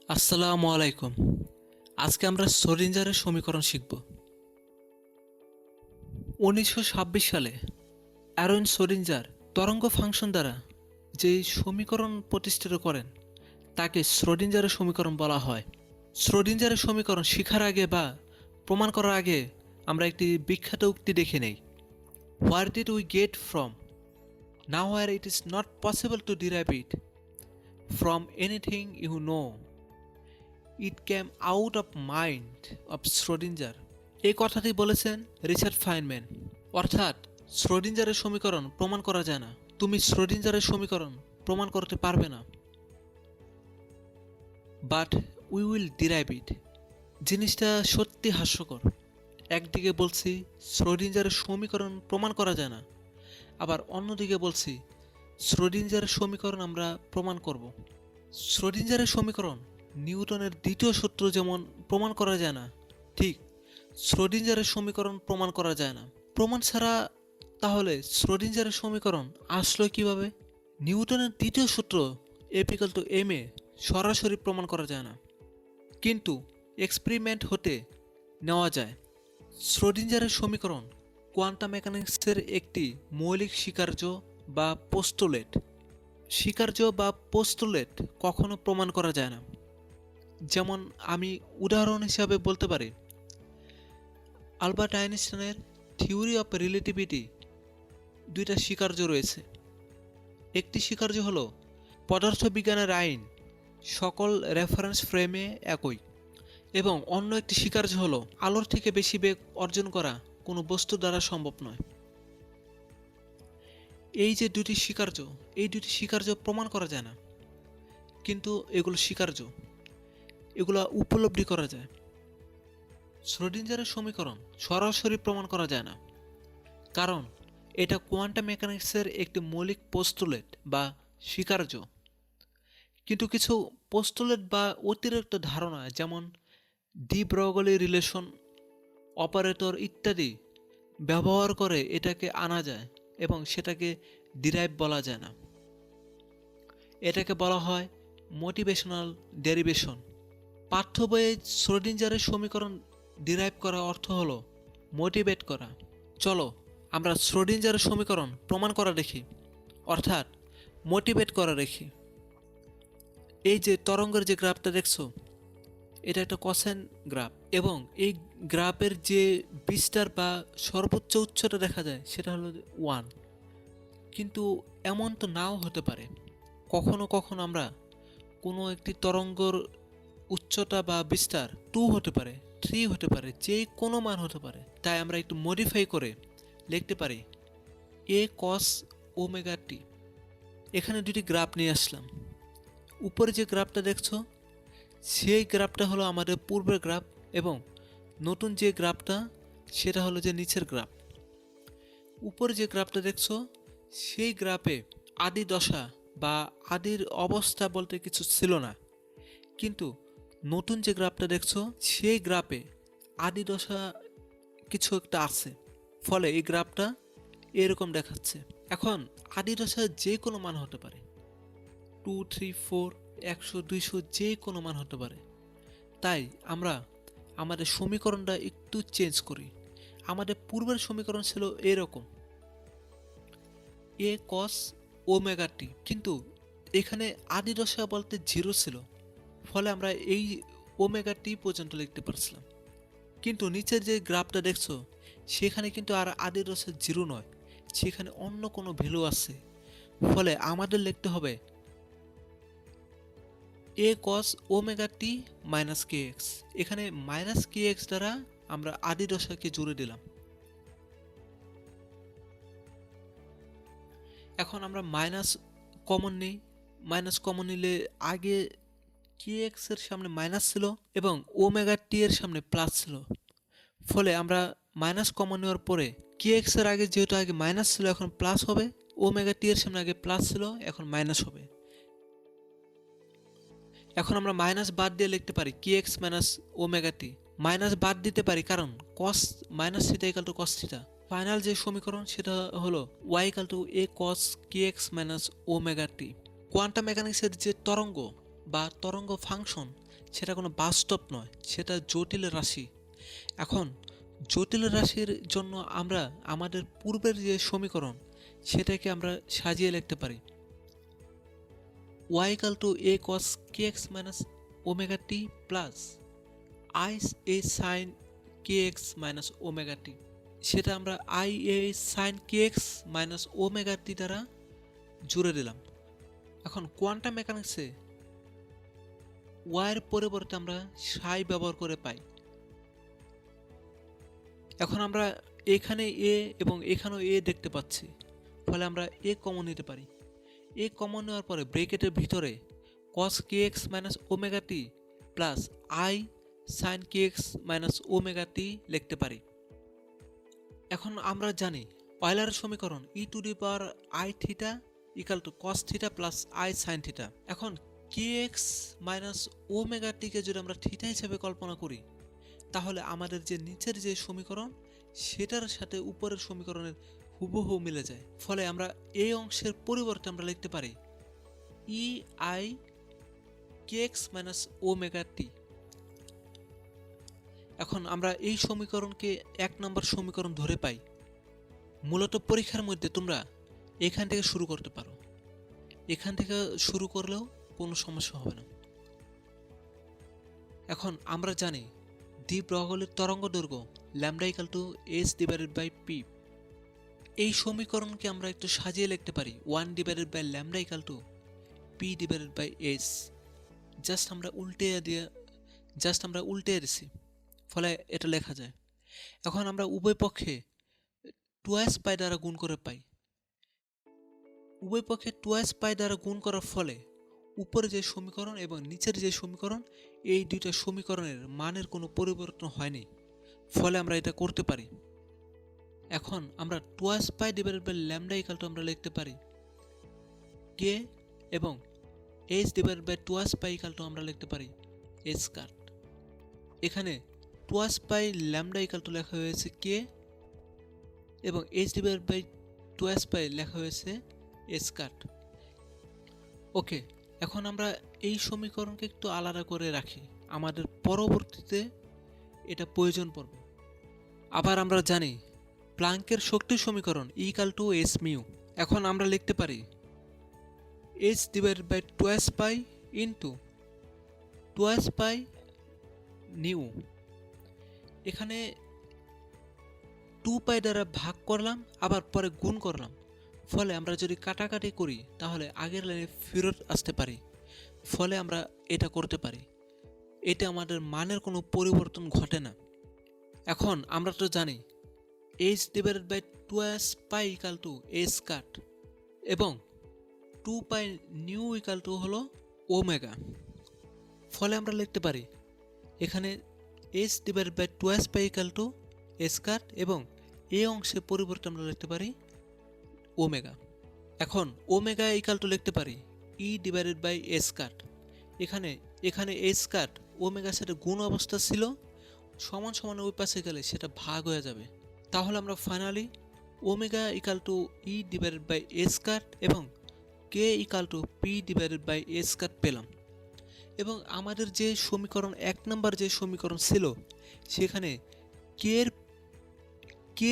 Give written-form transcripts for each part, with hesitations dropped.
আসসালামু আলাইকুম। আজকে আমরা শ্রোডিঞ্জারের সমীকরণ শিখব। 1926 সালে অ্যারন শ্রোডিঞ্জার তরঙ্গ ফাংশন দ্বারা যে সমীকরণ প্রতিষ্ঠিত করেন তাকে শ্রোডিঞ্জারের সমীকরণ বলা হয়। শ্রোডিঞ্জারের সমীকরণ শিখার আগে বা প্রমাণ করার আগে আমরা একটি বিখ্যাত উক্তি দেখে নেই। Where did we get from? Now where it is not possible to derive it from anything you know, it came out of mind of Schrodinger. এই কথাটি বলেছেন রিচার্ড ফাইনম্যান। অর্থাৎ শ্রোডিঞ্জারের সমীকরণ প্রমাণ করা যায় না, তুমি শ্রোডিঞ্জারের সমীকরণ প্রমাণ করতে পারবে না, বাট উই উইল ডিরাইভ ইট। জিনিসটা সত্যি হাস্যকর। একদিকে বলছি শ্রোডিঞ্জারের সমীকরণ প্রমাণ করা যায় না, আবার অন্যদিকে বলছি শ্রোডিঞ্জারের সমীকরণ আমরা প্রমাণ করব। শ্রোডিঞ্জারের সমীকরণ নিউটনের দ্বিতীয় সূত্র যেমন প্রমাণ করা যায় না, ঠিক শ্রোডিঞ্জারের সমীকরণ প্রমাণ করা যায় না। প্রমাণ ছাড়া তাহলে শ্রোডিঞ্জারের সমীকরণ আসলো কিভাবে? নিউটনের দ্বিতীয় সূত্র F=ma সরাসরি প্রমাণ করা যায় না, কিন্তু এক্সপেরিমেন্ট হতে নেওয়া যায়। শ্রোডিঞ্জারের সমীকরণ কোয়ান্টাম মেকানিক্সের একটি মৌলিক স্বীকার্য বা পোস্টুলেট। স্বীকার্য বা পোস্টুলেট কখনো প্রমাণ করা যায় না। যেমন আমি উদাহরণ হিসাবে বলতে পারি, আলবার্ট আইনস্টাইনের থিওরি অফ রিলেটিভিটি দুইটা স্বীকার্য রয়েছে। একটি স্বীকার্য হলো পদার্থবিজ্ঞানের আইন সকল রেফারেন্স ফ্রেমে একই, এবং অন্য একটি স্বীকার্য হলো আলোর থেকে বেশি বেগ অর্জন করা কোনো বস্তু দ্বারা সম্ভব নয়। এই যে দুটি স্বীকার্য, এই দুটি স্বীকার্য প্রমাণ করা যায় না, কিন্তু এগুলো স্বীকার্য, এগুলো উপলব্ধি করা যায়। শ্রোডিঞ্জারের সমীকরণ সরাসরি প্রমাণ করা যায় না, কারণ এটা কোয়ান্টাম মেকানিক্সের একটি মৌলিক পোস্টুলেট বা স্বীকার্য। কিন্তু কিছু পোস্টুলেট বা অতিরিক্ত ধারণা যেমন ডি ব্রগলি রিলেশন অপারেটর ইত্যাদি ব্যবহার করে এটাকে আনা যায়, এবং সেটাকে ডিরাইভ বলা যায় না। এটাকে বলা হয় মোটিভেশনাল ডেরিভেশন। পাঠ্য বইয়ে শ্রোডিঞ্জারের সমীকরণ ডিরাইভ করা অর্থ হলো মোটিভেট করা। চলো আমরা শ্রোডিঞ্জারের সমীকরণ প্রমাণ করা দেখি, অর্থাৎ মোটিভেট করা দেখি। এই যে তরঙ্গের যে গ্রাফটা দেখছো, এটা একটা কোসাইন গ্রাফ, এবং এই গ্রাফের যে বিস্তার বা সর্বোচ্চ উচ্চতা দেখা যায় সেটা হলো 1। কিন্তু এমন তো নাও হতে পারে, কখনো কখনো আমরা কোনো একটি তরঙ্গর উচ্চতা বা বিস্তার 2 হতে পারে, 3 হতে পারে, যে কোনো মান হতে পারে। তাই আমরা একটু মডিফাই করে লিখতে পারি a cos ওমেগা t। এখানে দুটি গ্রাফ নিয়ে আসলাম। উপরে যে গ্রাফটা দেখছো, সেই গ্রাফটা হলো আমাদের পূর্বের গ্রাফ, এবং নতুন যে গ্রাফটা সেটা হলো যে নিচের গ্রাফ। উপরে যে গ্রাফটা দেখছো, সেই গ্রাফে আদি দশা বা আদির অবস্থা বলতে কিছু ছিল না, কিন্তু নতুন যে গ্রাফটা দেখছো সেই গ্রাফে আদি দশা কিছু একটা আছে, ফলে এই গ্রাফটা এরকম দেখাচ্ছে। এখন আদি দশা যে কোনো মান হতে পারে, 2, 3, 4, 100, 200, যে কোনো মান হতে পারে। তাই আমরা আমাদের সমীকরণটা একটু চেঞ্জ করি। আমাদের পূর্বের সমীকরণ ছিল এরকম a cos ওমেগা t, কিন্তু এখানে আদি দশা বলতে 0 ছিল, ফলে আমরা এই ওমেগা টি পর্যন্ত লিখতে পারছিলাম। কিন্তু নিচের যে গ্রাফটা দেখছো, সেখানে কিন্তু আর আদি দশা 0 নয়, সেখানে অন্য কোনো ভ্যালু আছে, ফলে আমাদের লিখতে হবে a cos omega t minus kx। এখানে মাইনাস kx দ্বারা আমরা আদি দশাকে জুড়ে দিলাম। এখন আমরা মাইনাস কমন নিই। মাইনাস কমন নিলে আগে kx এর সামনে মাইনাস ছিল এবং ওমেগা টি এর সামনে প্লাস ছিল, ফলে আমরা মাইনাস কমন নেওয়ার পরে kx এর আগে যেহেতু আগে মাইনাস ছিল এখন প্লাস হবে, ওমেগা টি এর সামনে আগে প্লাস ছিল এখন মাইনাস হবে। এখন আমরা মাইনাস বাদ দিয়ে লিখতে পারি kx minus omega t. Minus বাদ দিতে পারি কারণ cos minus theta equal to cos theta. Final যে সমীকরণ সেটা হলো y equal to a cos kx minus omega t. Quantum মেকানিক্সের যে তরঙ্গ বা তরঙ্গ ফাংশন সেটা কোনো বাস্তব নয়, সেটা জটিল রাশি। এখন জটিল রাশির জন্য আমরা আমাদের পূর্বের যে সমীকরণ সেটাকে আমরা সাজিয়ে লিখতে পারি y = a cos kx minus omega t plus I a sin kx minus omega t। সেটা আমরা I a sin kx minus omega t দ্বারা জুড়ে দিলাম। এখন কোয়ান্টাম মেকানিক্সে y এর পরিবর্তে আমরা সাই ব্যবহার করে পাই। এখন আমরা এখানে a এবং এখানেও a দেখতে পাচ্ছি, ফলে আমরা a কমন নিতে পারি। a কমন নেওয়ার পরে ব্র্যাকেটের ভিতরে cos kx minus omega t plus I sin kx minus omega t লিখতে পারি। এখন আমরা জানি অয়লারের সমীকরণ e two the power I theta equal to cos theta plus I sin theta. এখন kx মাইনাস ওমেগা t কে যদি আমরা থিটা হিসেবে কল্পনা করি, তাহলে আমাদের যে নিচের যে সমীকরণ সেটার সাথে উপরের সমীকরণের হুবহু মিলে যায়। ফলে আমরা এই অংশের পরিবর্তে আমরা লিখতে পারি E I kx minus omega t। এখন আমরা এই সমীকরণকে 1 নম্বর সমীকরণ ধরে পাই। মূলত পরীক্ষার মধ্যে তোমরা এখান থেকে শুরু করতে পারো, এখান থেকে শুরু করলেও কোনো সমস্যা হবে না। এখন আমরা জানি দ্বিব্রহলের তরঙ্গ দৈর্ঘ্য lambda equal to h divided by p। এই সমীকরণকে আমরা একটু সাজিয়ে লিখতে পারি 1 divided by lambda equal to p divided by h। Just আমরা উল্টে দিছি, ফলে এটা লেখা যায়। এখন আমরা উভয় পক্ষে 2s পাই দ্বারা গুণ করে পাই। উভয় পক্ষে 2s পাই দ্বারা গুণ করার ফলে উপরে যে সমীকরণ এবং নিচের যে সমীকরণ, এই দুইটা সমীকরণের মানের কোনো পরিবর্তন হয়নি, ফলে আমরা এটা করতে পারি। এখন আমরা 2s pi divided by lambda equal to আমরা লিখতে পারি k এবং h divided by 2s pi equal to আমরা লিখতে পারি h কাট। এখানে 2s পাই ল্যামডা ইকুয়াল টু লেখা হয়েছে k এবং h ডিভাইডেড বাই 2s পাই লেখা হয়েছে h কাট। ওকে, এখন আমরা এই সমীকরণকে একটু আলাদা করে রাখি, আমাদের পরবর্তীতে এটা প্রয়োজন পড়বে। আবার আমরা জানি প্লাঙ্কের শক্তির সমীকরণ ইকুয়াল টু h মিউ। এখন আমরা লিখতে পারি h divided by 2s pi into 2s pi nu. এখানে 2 পাই দ্বারা ভাগ করলাম, আবার পরে গুণ করলাম, ফলে আমরা যদি কাটাকাটি করি তাহলে আগের লাইনে ফেরত আসতে পারি, ফলে আমরা এটা করতে পারি। এটা আমাদের মানের কোনো পরিবর্তন ঘটে না। এখন আমরা তো জানি h divided by 2s pi equal to h cut এবং 2 পাই নিউ ইকুয়াল টু হলো ওমেগা। ফলে আমরা লিখতে পারি এখানে h divided by 2s pi equal to h cut এবং এই অংশের পরিবর্তে আমরা লিখতে পারি ওমেগা। এখন ওমেগা ইকুয়াল টু লিখতে পারি ই ডিভাইডেড বাই h কাট। এখানে h কাট ওমেগার সাথে গুণ অবস্থা ছিল, সমান সমান ওই পাশে গেলে সেটা ভাগ হয়ে যাবে। তাহলে আমরা finally omega equal to e divided by h cut এবং কে equal to p divided by h cut পেলাম। এবং আমাদের যে সমীকরণ 1 নম্বর যে সমীকরণ ছিল সেখানে কে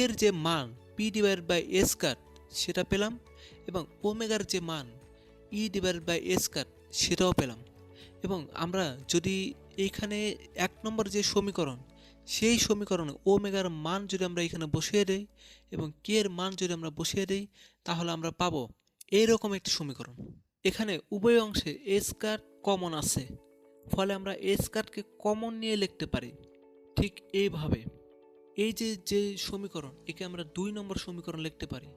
এর যে মান পি ডিভাইডেড বাই h কাট সেটা পেলাম এবং ওমেগার যে মান ই ডিভাইডেড বাই h কাট সেটাও পেলাম। এবং আমরা যদি এইখানে 1 নম্বর যে সমীকরণ সেই সমীকরণে ওমেগার মান যদি আমরা এখানে বসিয়ে দেই এবং কে এর মান যদি আমরা বসিয়ে দেই, তাহলে আমরা পাবো এইরকম একটি সমীকরণ। এখানে উভয় অংশে h কাট কমন আছে, ফলে আমরা h কাটকে কমন নিয়ে লিখতে পারি। ঠিক এইভাবে এই যে সমীকরণ, একে আমরা 2 নম্বর সমীকরণ লিখতে পারি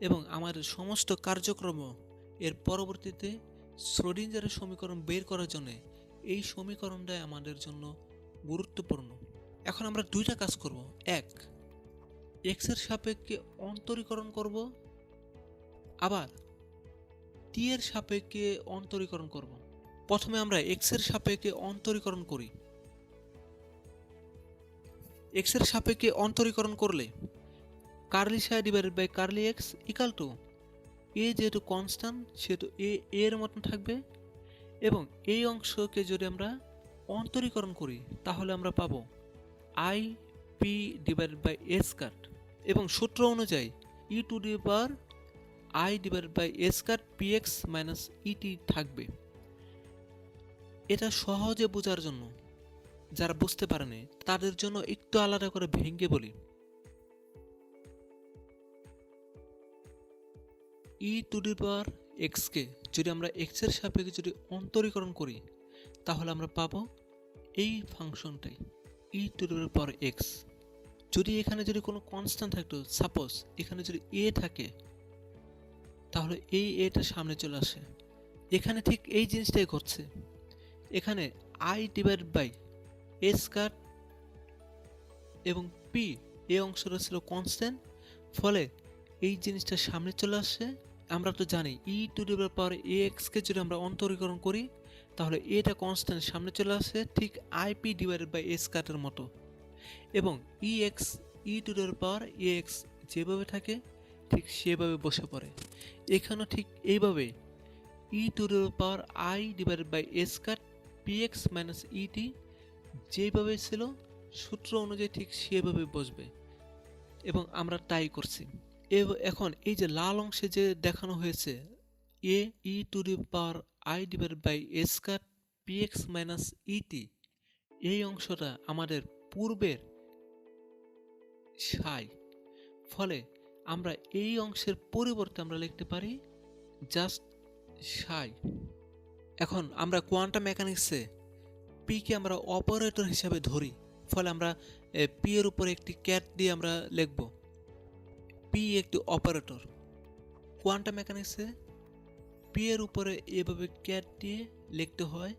এবং আমাদের সমস্ত কার্যক্রম এর পরবর্তীতে শ্রোডিঞ্জারের সমীকরণ বের করার জন্য এই সমীকরণটাই আমাদের জন্য গুরুত্বপূর্ণ। এখন আমরা দুইটা কাজ করব। এক, x এর সাপেক্ষে অন্তরীকরণ করব, আবার t এর সাপেক্ষে অন্তরীকরণ করব। প্রথমে আমরা x এর সাপেক্ষে অন্তরীকরণ করি। x এর সাপেক্ষে অন্তরীকরণ করলে curly psi divided by curly x equal to a যেহেতু কনস্ট্যান্ট সেহেতু এ এর মতন থাকবে এবং এই অংশকে যদি আমরা অন্তরীকরণ করি তাহলে আমরা পাবো i p divided by a square, এবং সূত্র অনুযায়ী e to the power i divided by a square p x minus e t থাকবে। এটা সহজে বোঝার জন্য যারা বুঝতে পারেনি তাদের জন্য একটু আলাদা করে ভেঙে বলি। ই টু দি পাওয়ার এক্সকে যদি আমরা এক্স এর সাপেক্ষে যদি অন্তরীকরণ করি তাহলে আমরা পাবো এই ফাংশনটাই ই টু দি পাওয়ার এক্স। যদি এখানে যদি কোনো কনস্ট্যান্ট থাকতো, সাপোজ এখানে যদি এ থাকে, তাহলে এই এটা সামনে চলে আসে। এখানে ঠিক এই জিনিসটাই ঘটছে। এখানে i divide by a square এবং পি এই অংশটা ছিল কনস্ট্যান্ট, ফলে এই জিনিসটা সামনে চলে আসছে। আমরা তো জানি ই টু দি পাওয়ার এ এক্সকে যদি আমরা অন্তরীকরণ করি তাহলে এটা কনস্ট্যান্ট সামনে চলে আসে, ঠিক আইপি ডিভাইডেড বাই এ স্কয়ারের মতো। এবং e x e to the power a x যেভাবে থাকে ঠিক সেভাবে বসে পড়ে। এখানেও ঠিক এইভাবে e to the power i divided by a square p x minus e t যেভাবে ছিল সূত্র অনুযায়ী ঠিক সেভাবে বসবে, এবং আমরা তাই করছি। এখন এই যে লাল অংশে যে দেখানো হয়েছে a e to the power i divided by a square p x minus e t, এই অংশটা আমাদের পূর্বের সাই, ফলে আমরা এই অংশের পরিবর্তে আমরা লিখতে পারি জাস্ট সাই। এখন আমরা কোয়ান্টাম মেকানিক্সে পি কে আমরা অপারেটর হিসাবে ধরি, ফলে আমরা পি এর উপরে একটি ক্যাট দিয়ে আমরা লিখব পি একটি অপারেটর। কোয়ান্টাম মেকানিক্সে পি এর উপরে এভাবে ক্যাট দিয়ে লিখতে হয়,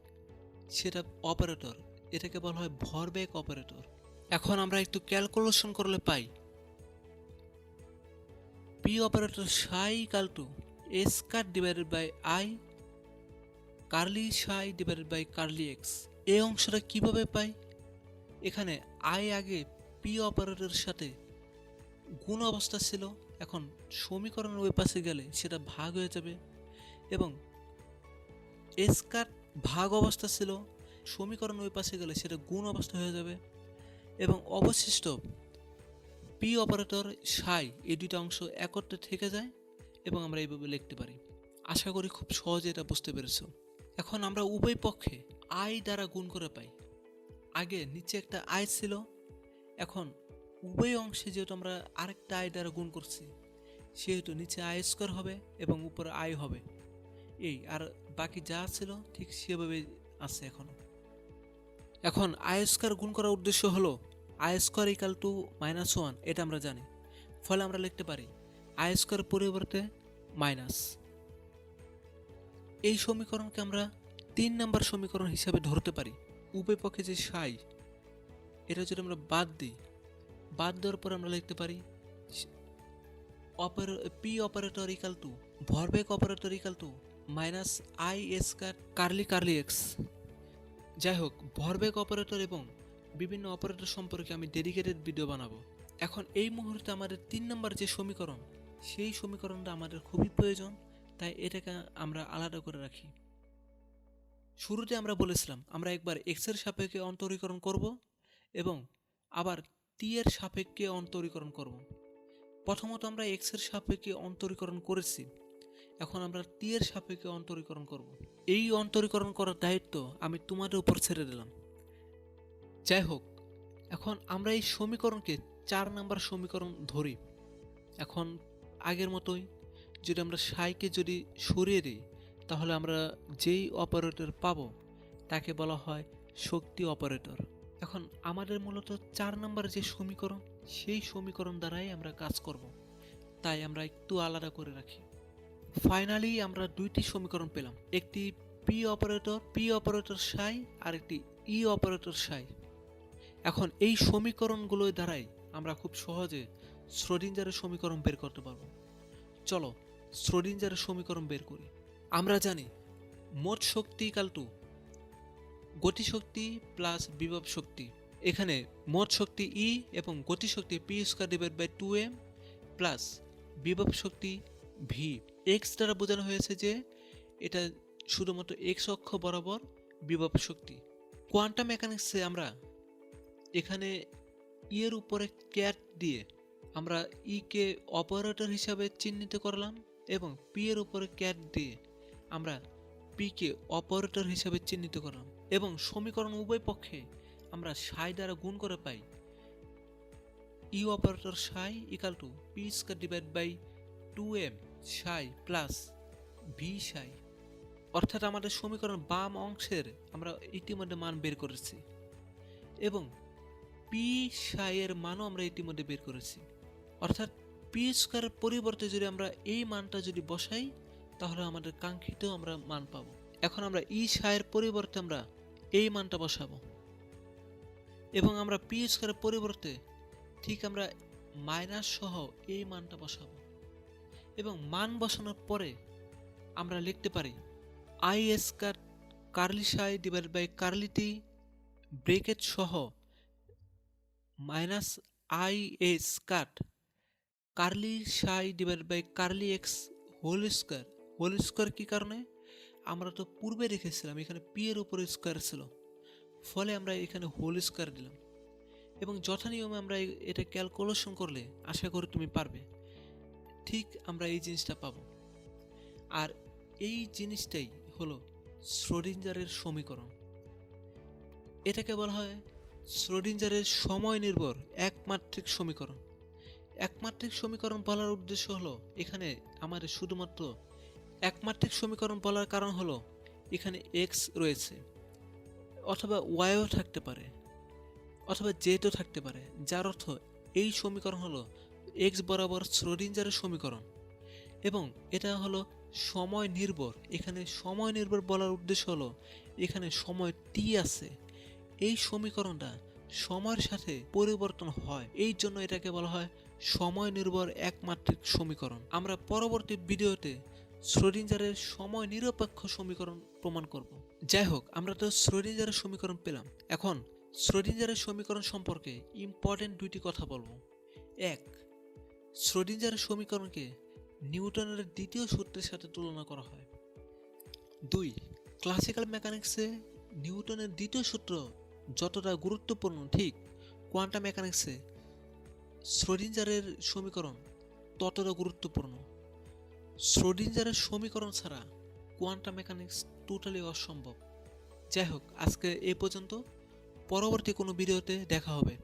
সেটা অপারেটর, এটাকে বলা হয় ভরবেগ অপারেটর। এখন আমরা একটু ক্যালকুলেশন করলে পাই p operator psi equal to a square divided by i curly psi divided by curly x. এই অংশটা কিভাবে পাই? এখানে আই আগে পি অপারেটরের সাথে গুণ অবস্থা ছিল, এখন সমীকরণের ওই পাশে গেলে সেটা ভাগ হয়ে যাবে, এবং এ স্কয়ার ভাগ অবস্থা ছিল, সমীকরণ ওই পাশে গেলে সেটা গুণ অবস্থা হয়ে যাবে, এবং অবশিষ্ট পি অপারেটর সাই এই দুইটা অংশ একত্রে থেকে যায়, এবং আমরা এইভাবে লিখতে পারি। আশা করি খুব সহজে এটা বুঝতে পেরেছ। এখন আমরা উভয় পক্ষে আই দ্বারা গুণ করে পাই। আগে নিচে একটা আই ছিল, এখন উভয় অংশে যেহেতু আমরা আরেকটা আই দ্বারা গুণ করছি সেহেতু নিচে আই স্কয়ার হবে এবং উপরে আই হবে, এই আর বাকি যা ছিল ঠিক সেভাবে আছে এখনো। এখন আই স্কয়ার গুণ করার উদ্দেশ্য হলো আই স্কয়ার ইকাল টু -1, এটা আমরা জানি, ফলে আমরা লিখতে পারি আই স্কয়ার পরিবর্তে মাইনাস। এই সমীকরণকে আমরা 3 নম্বর সমীকরণ হিসাবে ধরতে পারি। উভয় পক্ষে যে সাই এটা যদি আমরা বাদ দেওয়ার পর আমরা লিখতে পারি পি অপারেটর ইকাল টু ভরবেগ operator equal to minus i square curly curly x. যাই হোক, ভরবেগ অপারেটর এবং বিভিন্ন অপারেটর সম্পর্কে আমি ডেডিকেটেড ভিডিও বানাবো। এখন এই মুহূর্তে আমাদের 3 নম্বর যে সমীকরণ, সেই সমীকরণটা আমাদের খুবই প্রয়োজন, তাই এটাকে আমরা আলাদা করে রাখি। শুরুতে আমরা বলেছিলাম আমরা একবার এক্স এর সাপেক্ষে অন্তরীকরণ করব এবং আবার টি এর সাপেক্ষে অন্তরীকরণ করব। প্রথমত আমরা এক্স এর সাপেক্ষে অন্তরীকরণ করেছি, এখন আমরা টি এর সাপেক্ষে অন্তরীকরণ করব। এই অন্তরীকরণ করার দায়িত্ব আমি তোমাদের উপর ছেড়ে দিলাম। যাই হোক, এখন আমরা এই সমীকরণকে 4 নম্বর সমীকরণ ধরি। এখন আগের মতোই যদি আমরা সাইকে যদি সরিয়ে দিই তাহলে আমরা যেই অপারেটর পাবো তাকে বলা হয় শক্তি অপারেটর। এখন আমাদের মূলত 4 নম্বর যে সমীকরণ, সেই সমীকরণ দ্বারাই আমরা কাজ করব, তাই আমরা একটু আলাদা করে রাখি। ফাইনালি আমরা দুইটি সমীকরণ পেলাম, একটি পি অপারেটর সাই আর একটি ই অপারেটর সাই। এখন এই সমীকরণগুলোর দ্বারাই আমরা খুব সহজে শ্রোডিঞ্জারের সমীকরণ বের করতে পারবো। চলো শ্রোডিঞ্জারের সমীকরণ বের করি। আমরা জানি মোট শক্তি ইকাল টু গতিশক্তি প্লাস বিভব শক্তি। এখানে মোট শক্তি ই এবং গতিশক্তি p square divide by 2m plus বিভব শক্তি ভি। এক্স দ্বারা বোঝানো হয়েছে যে এটা শুধুমাত্র এক্স অক্ষ বরাবর বিভব শক্তি। কোয়ান্টাম মেকানিক্সে আমরা এখানে ই এর উপরে ক্যাট দিয়ে আমরা ই কে অপারেটর হিসাবে চিহ্নিত করলাম এবং পি এর উপরে ক্যাট দিয়ে আমরা পি কে অপারেটর হিসাবে চিহ্নিত করলাম এবং সমীকরণ উভয় পক্ষে আমরা সাই দ্বারা গুণ করে পাই E operator psi equal to p square divide by 2m psi plus V সাই। অর্থাৎ আমাদের সমীকরণ বাম অংশের আমরা ইতিমধ্যে মান বের করেছি এবং পি সাই এর মানও আমরা ইতিমধ্যে বের করেছি। অর্থাৎ পি স্কয়ারের পরিবর্তে যদি আমরা এই মানটা যদি বসাই তাহলে আমাদের কাঙ্ক্ষিত আমরা মান পাবো। এখন আমরা ই সাইয়ের পরিবর্তে আমরা এই মানটা বসাবো এবং আমরা পি স্কয়ারের পরিবর্তে ঠিক আমরা মাইনাস সহ এই মানটা বসাবো এবং মান বসানোর পরে আমরা লিখতে পারি i square curly psi divide by curly t bracket সহ minus i s cut curly psi divide by curly x whole square কি কারণে আমরা তো পূর্বে রেখেছিলাম এখানে পি এর উপরে স্কয়ার ছিল, ফলে আমরা এখানে হোল স্কয়ার দিলাম এবং যথানিয়মে আমরা এটা ক্যালকুলেশন করলে আশা করি তুমি পারবে, ঠিক আমরা এই জিনিসটা পাবো। আর এই জিনিসটাই হলো শ্রোডিঞ্জারের সমীকরণ। এটাকে বলা হয় শ্রোডিঞ্জারের সময় নির্ভর একমাত্রিক সমীকরণ। একমাত্রিক সমীকরণ বলার উদ্দেশ্য হলো এখানে আমাদের শুধুমাত্র একমাত্রিক সমীকরণ বলার কারণ হলো এখানে এক্স রয়েছে অথবা ওয়াইও থাকতে পারে অথবা জেডও থাকতে পারে, যার অর্থ এই সমীকরণ হলো এক্স বরাবর শ্রোডিঞ্জারের সমীকরণ এবং এটা হলো সময় নির্ভর। এখানে সময় নির্ভর বলার উদ্দেশ্য হলো এখানে সময় টি আছে, এই সমীকরণটা সময়ের সাথে পরিবর্তন হয়, এই জন্য এটাকে বলা হয় সময় নির্ভর একমাত্রিক সমীকরণ। আমরা পরবর্তী ভিডিওতে শ্রোডিঞ্জারের সময় নিরপেক্ষ সমীকরণ প্রমাণ করব। যাই হোক, আমরা তো শ্রোডিঞ্জারের সমীকরণ পেলাম। এখন শ্রোডিঞ্জারের সমীকরণ সম্পর্কে ইম্পর্টেন্ট দুইটি কথা বলবো। এক, শ্রোডিঞ্জারের সমীকরণকে নিউটনের দ্বিতীয় সূত্রের সাথে তুলনা করা হয়। দুই, ক্লাসিক্যাল মেকানিক্সে নিউটনের দ্বিতীয় সূত্র যতটা গুরুত্বপূর্ণ, ঠিক কোয়ান্টাম মেকানিক্সে শ্রোডিঞ্জারের সমীকরণ ততটা গুরুত্বপূর্ণ। শ্রোডিঞ্জারের সমীকরণ ছাড়া কোয়ান্টাম মেকানিক্স টোটালি অসম্ভব। যাই হোক, আজকে এই পর্যন্ত। পরবর্তী কোনো ভিডিওতে দেখা হবে।